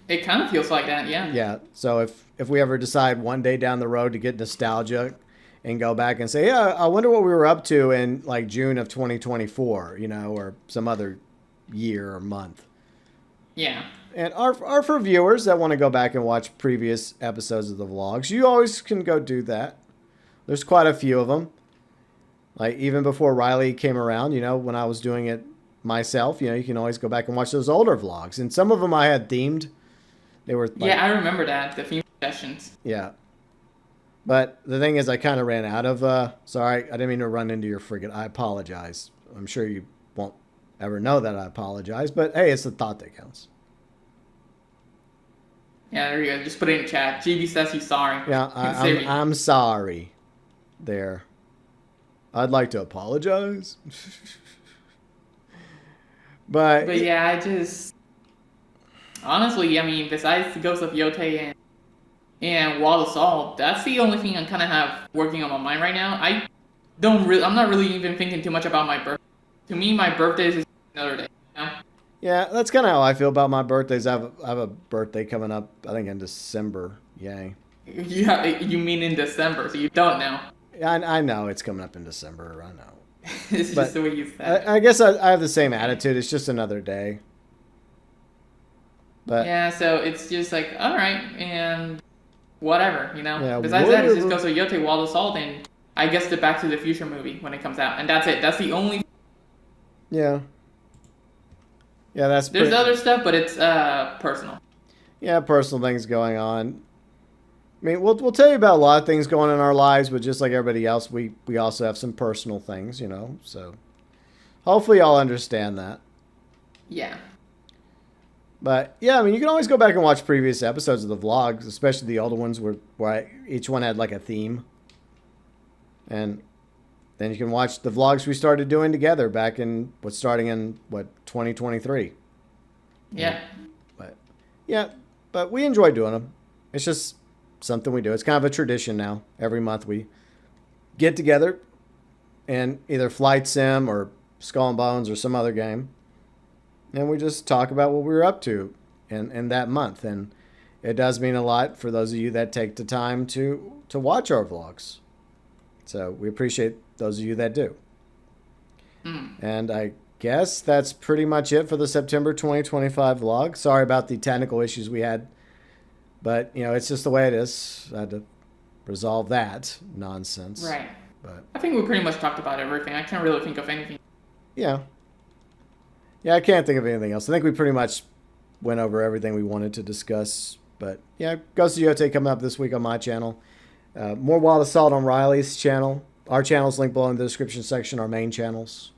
It kind of feels like that, yeah. Yeah. So if we ever decide one day down the road to get nostalgia and go back and say, yeah, I wonder what we were up to in like June of 2024, or some other year or month. Yeah. And are for viewers that want to go back and watch previous episodes of the vlogs, you always can go do that. There's quite a few of them. Like even before Riley came around, when I was doing it myself, you can always go back and watch those older vlogs. And some of them I had themed. They were like, yeah, I remember that, the theme sessions. Yeah. But the thing is, I kind of ran out of, sorry, I didn't mean to run into your frigate. I apologize. I'm sure you won't ever know that I apologize. But hey, it's the thought that counts. Yeah, there you go. Just put it in chat. GB says he's sorry. Yeah, I'm sorry. There. I'd like to apologize. But yeah, I just... Honestly, I mean, besides the Ghost of Yōtei and Wall of Salt, that's the only thing I kind of have working on my mind right now. I'm not really even thinking too much about my birthday. To me, my birthday is just another day. Yeah, that's kind of how I feel about my birthdays. I have a birthday coming up, I think in December. Yay. Yeah, you mean in December, so you don't know. I know it's coming up in December. I know. It's just the way you said it. I guess I have the same attitude. It's just another day. But yeah, so it's just like, all right, and whatever, Yeah, Besides that, it just goes to Yōtei, Wall of Salt, and I guess the Back to the Future movie when it comes out, and that's it. That's the only. Yeah. Yeah, There's other stuff, but it's personal. Yeah, personal things going on. I mean, we'll tell you about a lot of things going on in our lives, but just like everybody else, we also have some personal things, So hopefully y'all understand that. Yeah. But yeah, I mean, you can always go back and watch previous episodes of the vlogs, especially the older ones where each one had like a theme. And then you can watch the vlogs we started doing together back in 2023. Yeah. But we enjoy doing them. It's just something we do. It's kind of a tradition now. Every month we get together and either Flight Sim or Skull and Bones or some other game. And we just talk about what we were up to in that month. And it does mean a lot for those of you that take the time to watch our vlogs. So we appreciate those of you that do. And I guess that's pretty much it for the September 2025 vlog. Sorry about the technical issues we had. But, it's just the way it is. I had to resolve that nonsense. Right. But I think we pretty much talked about everything. I can't really think of anything. Yeah. Yeah, I can't think of anything else. I think we pretty much went over everything we wanted to discuss. But, yeah, Ghost of Yōtei coming up this week on my channel. More Wild Assault on Riley's channel. Our channel's linked below in the description section, our main channels.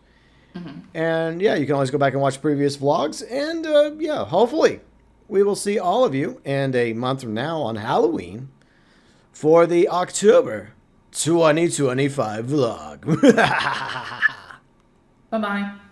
And, yeah, you can always go back and watch previous vlogs. And, yeah, hopefully we will see all of you in a month from now on Halloween for the October 2025 vlog. Bye bye.